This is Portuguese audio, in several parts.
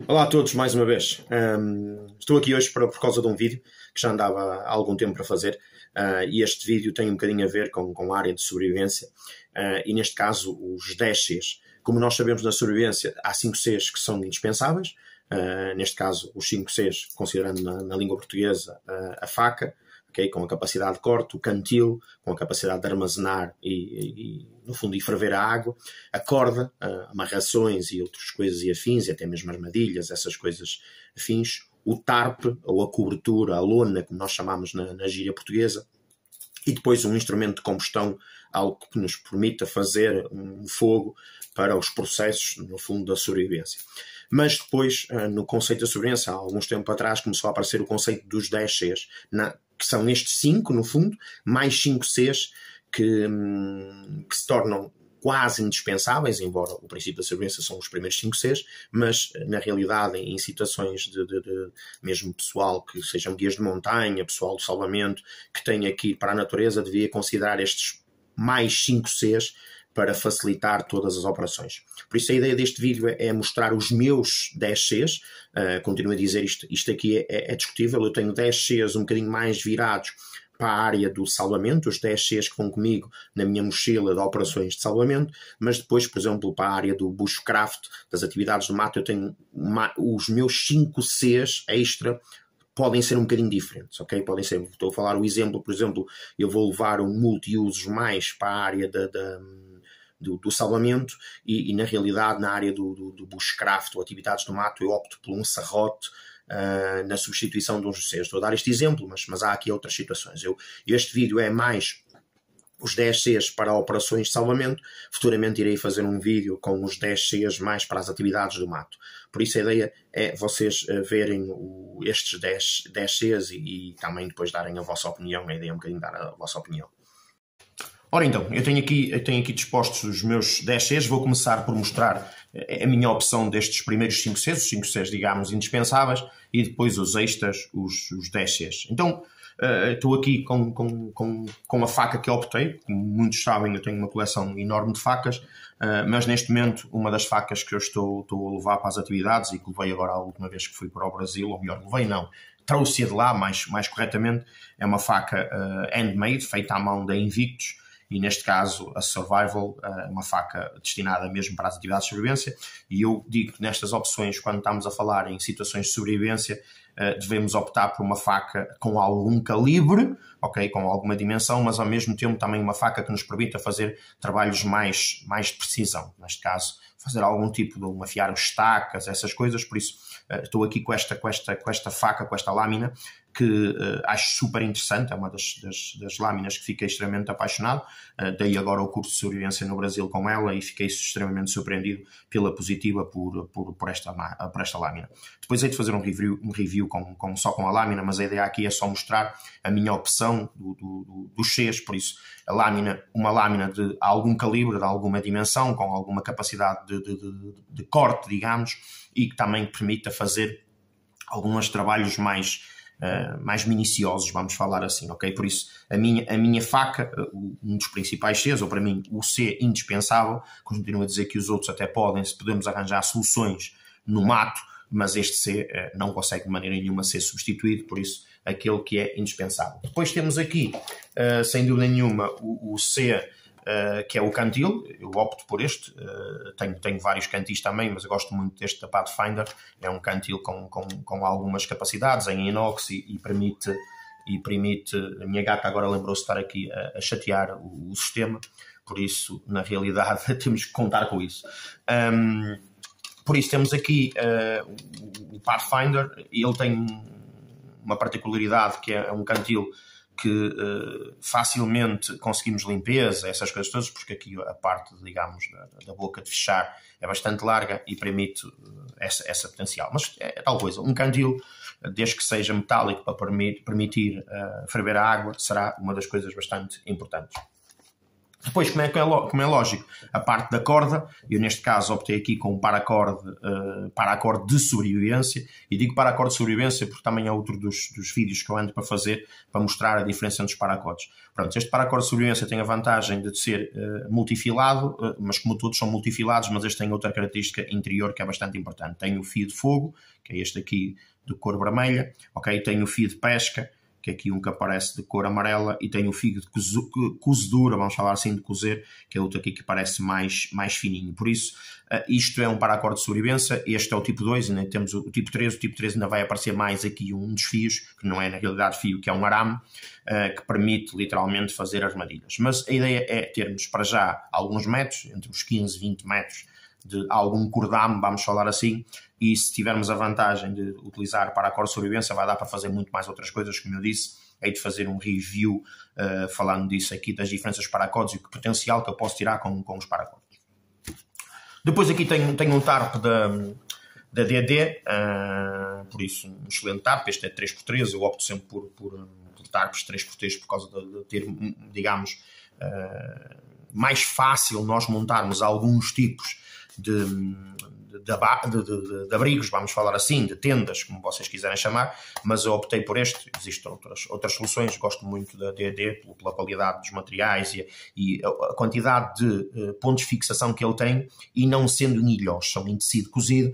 Olá a todos, mais uma vez. Estou aqui hoje por causa de um vídeo que já andava há algum tempo para fazer, e este vídeo tem um bocadinho a ver com a área de sobrevivência, e neste caso os 10 Cs. Como nós sabemos na sobrevivência, há 5 Cs que são indispensáveis, neste caso os 5 Cs, considerando na língua portuguesa a faca, okay, com a capacidade de corte, o cantil, com a capacidade de armazenar e no fundo, e ferver a água, a corda, amarrações e outras coisas e afins, e até mesmo armadilhas, essas coisas afins, o tarpe, ou a cobertura, a lona, como nós chamamos na gíria portuguesa, e depois um instrumento de combustão, algo que nos permita fazer um fogo para os processos, no fundo, da sobrevivência. Mas depois, no conceito da sobrevivência, há alguns tempos atrás, começou a aparecer o conceito dos 10 Cs, que são estes 5, no fundo, mais 5 Cs que se tornam quase indispensáveis, embora o princípio da sobrevivência são os primeiros 5 Cs, mas na realidade em situações de mesmo pessoal que sejam guias de montanha, pessoal de salvamento, que tenha que ir para a natureza, devia considerar estes mais 5 Cs para facilitar todas as operações. Por isso a ideia deste vídeo é mostrar os meus 10 Cs, continuo a dizer isto aqui é discutível, eu tenho 10 Cs um bocadinho mais virados para a área do salvamento, os 10 Cs que vão comigo na minha mochila de operações de salvamento, mas depois, por exemplo, para a área do bushcraft, das atividades do mato, eu tenho os meus 5 Cs extra podem ser um bocadinho diferentes, ok? Podem ser, estou a falar o exemplo, por exemplo, eu vou levar um multi-usos mais para a área do salvamento e na realidade na área do bushcraft ou atividades do mato eu opto por um serrote na substituição de uns Cs. Estou a dar este exemplo, mas há aqui outras situações. Este vídeo é mais os 10 Cs para operações de salvamento. Futuramente irei fazer um vídeo com os 10 Cs mais para as atividades do mato. Por isso a ideia é vocês verem estes 10 Cs e também depois darem a vossa opinião. A ideia é um bocadinho dar a vossa opinião. Ora então, eu tenho aqui dispostos os meus 10 Cs, vou começar por mostrar a minha opção destes primeiros 5 Cs, os 5 Cs, digamos, indispensáveis, e depois os extras, os 10 Cs. Então, estou aqui com a faca que optei, como muitos sabem, eu tenho uma coleção enorme de facas, mas neste momento, uma das facas que eu estou a levar para as atividades, e que levei agora a última vez que fui para o Brasil, ou melhor, levei não, trouxe-a de lá, mais corretamente, é uma faca handmade, feita à mão da Invictus, e neste caso a Survival é uma faca destinada mesmo para as atividades de sobrevivência, e eu digo que nestas opções, quando estamos a falar em situações de sobrevivência, devemos optar por uma faca com algum calibre, okay, com alguma dimensão, mas ao mesmo tempo também uma faca que nos permita fazer trabalhos mais de precisão, neste caso fazer algum tipo de afiar estacas, essas coisas. Por isso estou aqui com esta faca, com esta lâmina, que acho super interessante, é uma das lâminas que fiquei extremamente apaixonado, dei agora o curso de sobrevivência no Brasil com ela e fiquei extremamente surpreendido pela positiva por esta lâmina. Depois hei de fazer um review só com a lâmina, mas a ideia aqui é só mostrar a minha opção dos Cs, por isso uma lâmina de algum calibre, de alguma dimensão, com alguma capacidade de corte, digamos, e que também permita fazer alguns trabalhos mais minuciosos, vamos falar assim, ok? Por isso, a minha faca, um dos principais Cs, ou para mim o C indispensável, continuo a dizer que os outros até podemos arranjar soluções no mato, mas este C não consegue de maneira nenhuma ser substituído, por isso aquele que é indispensável. Depois temos aqui, sem dúvida nenhuma, o C, que é o cantil. Eu opto por este, tenho vários cantis também, mas eu gosto muito deste da Pathfinder. É um cantil com algumas capacidades em inox e permite, a minha gata agora lembrou-se de estar aqui a chatear o sistema, por isso na realidade temos que contar com isso. Por isso temos aqui o Pathfinder, e ele tem uma particularidade que é um cantil que facilmente conseguimos limpeza, essas coisas todas, porque aqui a parte, digamos, da boca de fechar é bastante larga e permite essa potencial. Mas é tal coisa, um cantil, desde que seja metálico para permitir ferver a água, será uma das coisas bastante importantes. Depois, como é lógico, a parte da corda, eu neste caso optei aqui com um para-acorde de sobrevivência, e digo para-acorde de sobrevivência porque também é outro dos vídeos que eu ando para fazer, para mostrar a diferença entre os para-acordes. Pronto, este para-acorde de sobrevivência tem a vantagem de ser multifilado, mas como todos são multifilados, mas este tem outra característica interior que é bastante importante. Tem o fio de fogo, que é este aqui de cor vermelha, ok? Tem o fio de pesca, que é aqui um que aparece de cor amarela, e tem o fio de cozedura, vamos falar assim de cozer, que é outro aqui que parece mais fininho. Por isso, isto é um para-acorde de sobrevivência, este é o tipo 2, ainda temos o tipo 3, o tipo 3 ainda vai aparecer mais aqui um dos fios, que não é na realidade fio, que é um arame, que permite literalmente fazer armadilhas. Mas a ideia é termos para já alguns metros, entre os 15 e 20 metros, de algum cordame, vamos falar assim, e se tivermos a vantagem de utilizar para-acorde de sobrevivência, vai dar para fazer muito mais outras coisas, como eu disse. Hei de fazer um review falando disso aqui, das diferenças dos para-acordes e o potencial que eu posso tirar com os para-acordes. Depois aqui tenho um tarp da DD, por isso um excelente tarp, este é 3x3, eu opto sempre por tarps 3x3 por causa de ter, digamos, mais fácil nós montarmos alguns tipos de abrigos, vamos falar assim, de tendas, como vocês quiserem chamar, mas eu optei por este. Existem outras soluções, gosto muito da DD pela qualidade dos materiais e a quantidade de pontos de fixação que ele tem, e não sendo em ilhós, são em tecido cozido,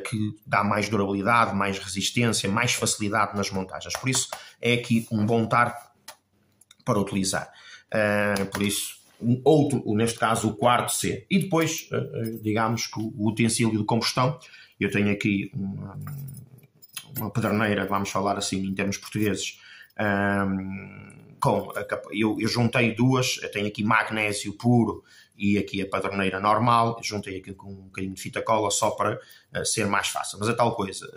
que dá mais durabilidade, mais resistência, mais facilidade nas montagens. Por isso é aqui um bom tarp para utilizar. Por isso, neste caso, o quarto C. E depois, digamos que o utensílio de combustão, eu tenho aqui uma pederneira, vamos falar assim em termos portugueses, eu juntei duas, eu tenho aqui magnésio puro e aqui a pederneira normal, juntei aqui com um bocadinho de fita cola só para ser mais fácil. Mas é tal coisa,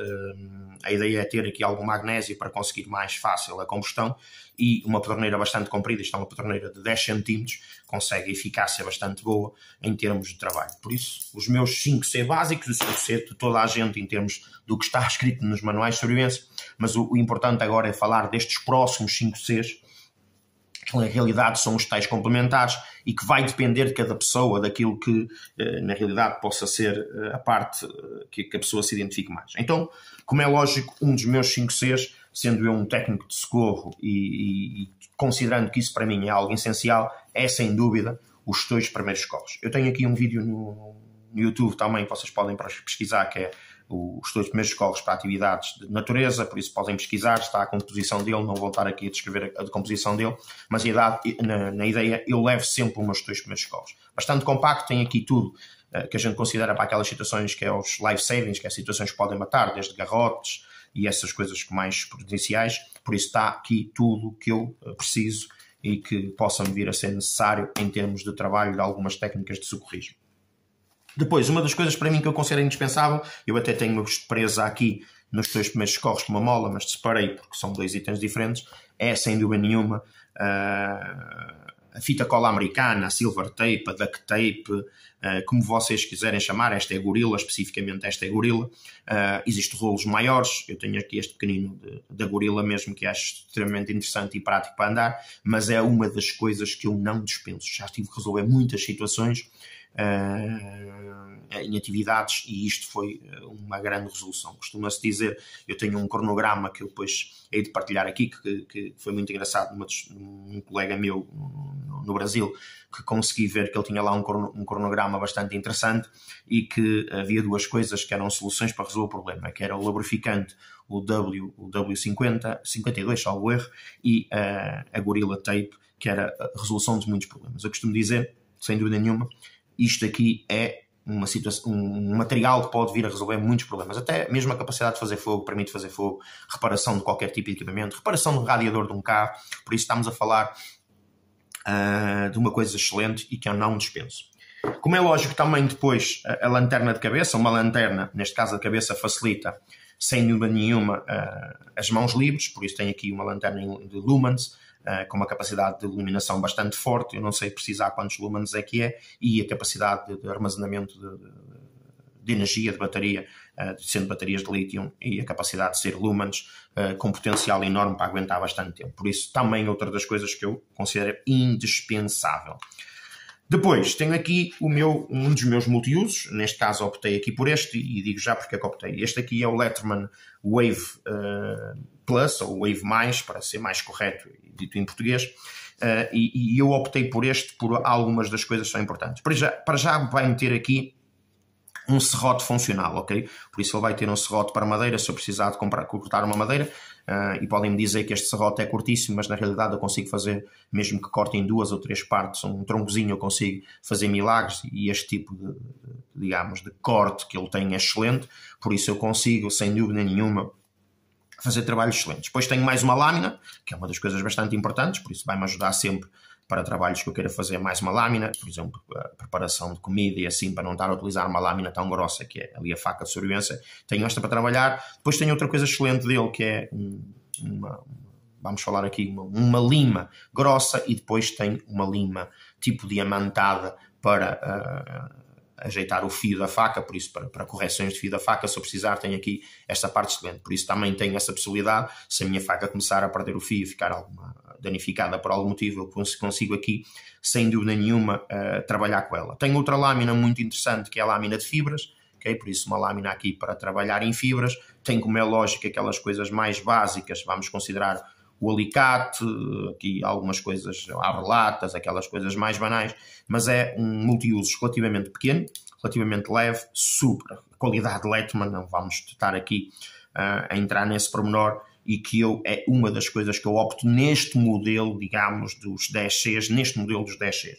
a ideia é ter aqui algum magnésio para conseguir mais fácil a combustão, e uma pederneira bastante comprida, isto é uma pederneira de 10 cm, consegue eficácia bastante boa em termos de trabalho. Por isso, os meus 5C básicos, o 5C de toda a gente em termos do que está escrito nos manuais de sobrevivência, mas o importante agora é falar destes próximos 5Cs, que na realidade são os tais complementares e que vai depender de cada pessoa, daquilo que na realidade possa ser a parte que a pessoa se identifique mais. Então, como é lógico, um dos meus 5Cs, sendo eu um técnico de socorro e considerando que isso para mim é algo essencial, é sem dúvida os 2 primeiros socorros. Eu tenho aqui um vídeo no YouTube também que vocês podem pesquisar, que é os 2 primeiros socorros para atividades de natureza, por isso podem pesquisar, está a composição dele, não vou estar aqui a descrever a decomposição dele, mas na ideia eu levo sempre os meus 2 primeiros socorros. Bastante compacto, tem aqui tudo que a gente considera para aquelas situações que é os life savings, que é situações que podem matar, desde garrotes e essas coisas mais potenciais, por isso está aqui tudo que eu preciso e que possa me vir a ser necessário em termos de trabalho de algumas técnicas de socorrismo. Depois, uma das coisas para mim que eu considero indispensável, eu até tenho presa aqui nos 2 primeiros socorros com uma mola, mas separei porque são 2 itens diferentes, é sem dúvida nenhuma a fita cola americana, a silver tape, a duct tape, como vocês quiserem chamar. Esta é gorila, especificamente esta é gorila. Existem rolos maiores, eu tenho aqui este pequenino da gorila mesmo, que acho extremamente interessante e prático para andar, mas é uma das coisas que eu não dispenso. Já tive que resolver muitas situações em atividades e isto foi uma grande resolução. Costuma-se dizer, eu tenho um cronograma que eu depois hei de partilhar aqui, que foi muito engraçado, um colega meu no Brasil, que consegui ver que ele tinha lá um cronograma bastante interessante e que havia 2 coisas que eram soluções para resolver o problema, que era o lubrificante, o W50, 52, salvo erro, e a Gorilla Tape, que era a resolução de muitos problemas. Eu costumo dizer, sem dúvida nenhuma, isto aqui é um material que pode vir a resolver muitos problemas. Até mesmo a capacidade de fazer fogo, permite fazer fogo, reparação de qualquer tipo de equipamento, reparação do radiador de um carro. Por isso estamos a falar de uma coisa excelente e que eu não dispenso. Como é lógico, também depois a lanterna de cabeça, uma lanterna, neste caso a cabeça, facilita sem dúvida nenhuma as mãos livres. Por isso tem aqui uma lanterna de lumens, com uma capacidade de iluminação bastante forte. Eu não sei precisar quantos lumens é que é, e a capacidade de armazenamento de energia, de bateria, sendo baterias de lítio, e a capacidade de ser lumens com potencial enorme para aguentar bastante tempo. Por isso também outra das coisas que eu considero indispensável. Depois, tenho aqui um dos meus multiusos, neste caso optei aqui por este, e digo já porque é que optei. Este aqui é o Lettman Wave Plus, ou Wave+, para ser mais correto, dito em português, e eu optei por este, por algumas das coisas que são importantes. Para já vai meter aqui um serrote funcional, ok? Por isso ele vai ter um serrote para madeira, se eu precisar de cortar uma madeira, e podem-me dizer que este serrote é curtíssimo, mas na realidade eu consigo fazer, mesmo que corte em 2 ou 3 partes, um troncozinho, eu consigo fazer milagres, e este tipo digamos, de corte que ele tem é excelente, por isso eu consigo, sem dúvida nenhuma, fazer trabalhos excelentes. Depois tenho mais uma lâmina, que é uma das coisas bastante importantes, por isso vai-me ajudar sempre para trabalhos que eu queira fazer mais uma lâmina, por exemplo, a preparação de comida e assim, para não estar a utilizar uma lâmina tão grossa, que é ali a faca de sobrevivência. Tenho esta para trabalhar. Depois tenho outra coisa excelente dele, que é vamos falar aqui, uma lima grossa, e depois tem uma lima tipo diamantada para ajeitar o fio da faca, por isso para correções de fio da faca, se eu precisar, tenho aqui esta parte excelente. Por isso também tenho essa possibilidade, se a minha faca começar a perder o fio e ficar danificada por algum motivo, eu consigo aqui, sem dúvida nenhuma, trabalhar com ela. Tenho outra lâmina muito interessante, que é a lâmina de fibras, okay? Por isso uma lâmina aqui para trabalhar em fibras. Tem, como é lógico, aquelas coisas mais básicas, vamos considerar o alicate, aqui algumas coisas, abre-latas, aquelas coisas mais banais, mas é um multiusos relativamente pequeno, relativamente leve, super qualidade Lettman, não vamos estar aqui a entrar nesse pormenor, e que é uma das coisas que eu opto neste modelo, digamos, dos 10Cs, neste modelo dos 10Cs.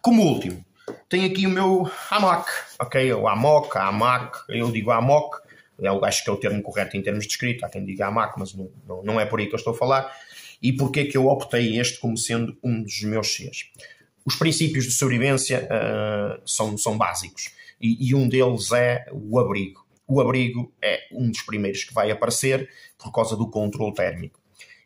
Como último, tenho aqui o meu AMOC, ok? O AMOC, a AMAC, eu digo AMOC, eu acho que é o termo correto em termos de escrita, há quem diga AMAC, mas não é por aí que eu estou a falar. E porquê que eu optei este como sendo um dos meus Cs? Os princípios de sobrevivência são básicos, e um deles é o abrigo. O abrigo é um dos primeiros que vai aparecer por causa do controle térmico.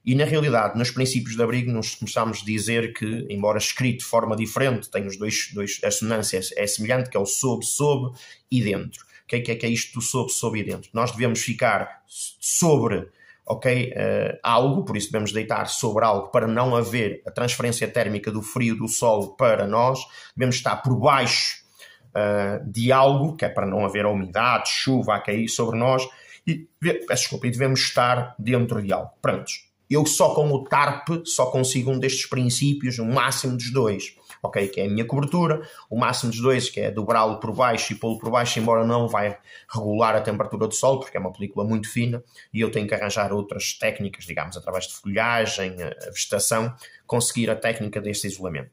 E, na realidade, nos princípios de abrigo, nós começamos a dizer que, embora escrito de forma diferente, tem os dois a assonância é semelhante, que é o sob e dentro. O que é isto do sob e dentro? Nós devemos ficar sobre algo, por isso devemos deitar sobre algo para não haver a transferência térmica do frio do solo para nós. Devemos estar por baixo de algo, que é para não haver a umidade, chuva a cair sobre nós, e devemos estar dentro de algo. Prontos. Eu só com o TARP só consigo um destes princípios, o máximo dos dois, ok? Que é a minha cobertura, o máximo dos dois, que é dobrá-lo por baixo e pô-lo por baixo, embora não vai regular a temperatura do solo, porque é uma película muito fina, e eu tenho que arranjar outras técnicas, digamos, através de folhagem, a vegetação, conseguir a técnica deste isolamento.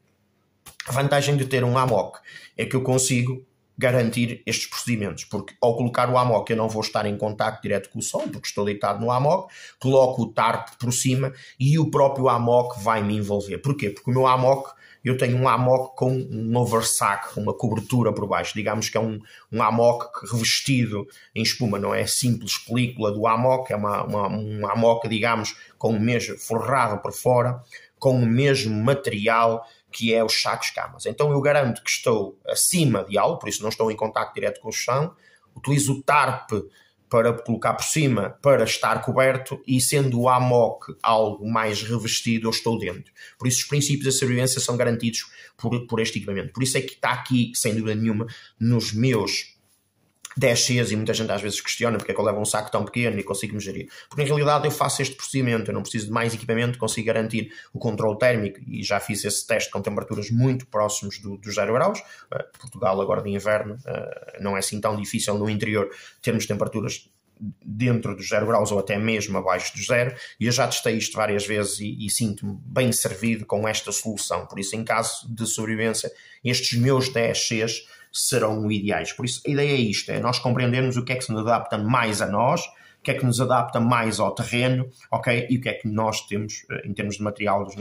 A vantagem de ter um AMOC é que eu consigo garantir estes procedimentos, porque ao colocar o AMOC eu não vou estar em contacto direto com o solo, porque estou deitado no AMOC, coloco o TARP por cima e o próprio AMOC vai me envolver. Porquê? Porque o meu AMOC, eu tenho um AMOC com um oversack, uma cobertura por baixo, digamos que é um AMOC revestido em espuma, não é simples película do AMOC, é um AMOC, digamos, com o mesmo forrado por fora, com o mesmo material que é os sacos camas. Então eu garanto que estou acima de algo, por isso não estou em contacto direto com o chão, utilizo o TARP para colocar por cima, para estar coberto, e sendo o AMOC algo mais revestido, eu estou dentro. Por isso os princípios da sobrevivência são garantidos por este equipamento. Por isso é que está aqui, sem dúvida nenhuma, nos meus 10Cs, e muita gente às vezes questiona porque é que eu levo um saco tão pequeno e consigo me gerir. Porque na realidade eu faço este procedimento, eu não preciso de mais equipamento, consigo garantir o controle térmico, e já fiz esse teste com temperaturas muito próximas dos 0 graus. Portugal agora de inverno não é assim tão difícil no interior termos temperaturas dentro dos 0 graus ou até mesmo abaixo dos 0, e eu já testei isto várias vezes e sinto-me bem servido com esta solução. Por isso, em caso de sobrevivência, estes meus 10Cs serão ideais. Por isso, a ideia é isto, é nós compreendermos o que é que se nos adapta mais a nós, o que é que nos adapta mais ao terreno, ok? E o que é que nós temos em termos de material nos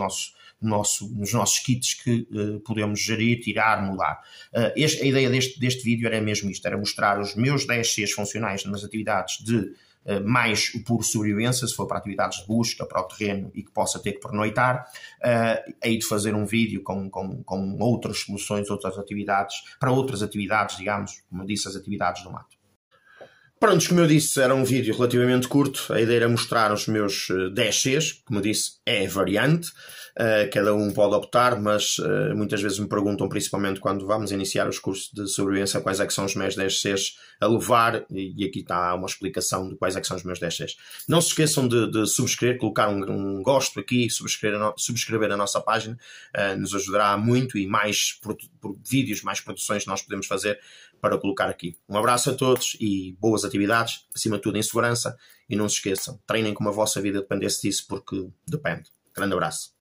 nossos kits que podemos gerir, tirar, mudar. A ideia deste vídeo era mesmo isto, era mostrar os meus 10Cs funcionais nas atividades de mais o puro sobrevivência, se for para atividades de busca, para o terreno e que possa ter que pernoitar, aí de fazer um vídeo com outras soluções, outras atividades, para outras atividades, digamos, como eu disse, as atividades do mato. Prontos, como eu disse, era um vídeo relativamente curto. A ideia era mostrar os meus 10 Cs. Como eu disse, é variante. Cada um pode optar, mas muitas vezes me perguntam, principalmente quando vamos iniciar os cursos de sobrevivência, quais é que são os meus 10 Cs a levar, e aqui está uma explicação de quais é que são os meus 10 Cs. Não se esqueçam de subscrever, colocar um gosto aqui, subscrever a nossa página, nos ajudará muito, e mais vídeos, mais produções nós podemos fazer para colocar aqui. Um abraço a todos e boas atividades, acima de tudo em segurança, e não se esqueçam, treinem como a vossa vida dependesse disso, porque depende. Grande abraço.